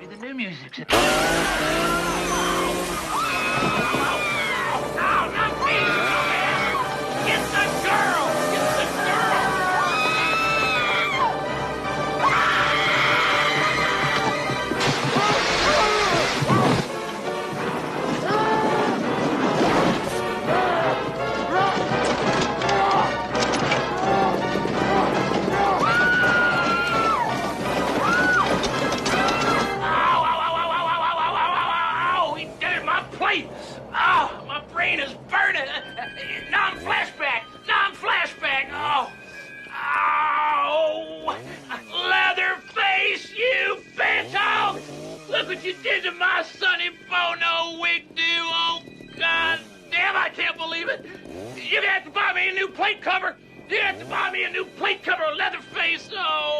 Must be the new music. Oh, not me, man! Get the girl! Get the girl! Oh, my brain is burning. Non-flashback. Oh. Oh. Leatherface, you bitch. Look what you did to my Sonny Bono wig do. Oh, God damn, I can't believe it. You're going to have to buy me a new plate cover. Leatherface. Oh.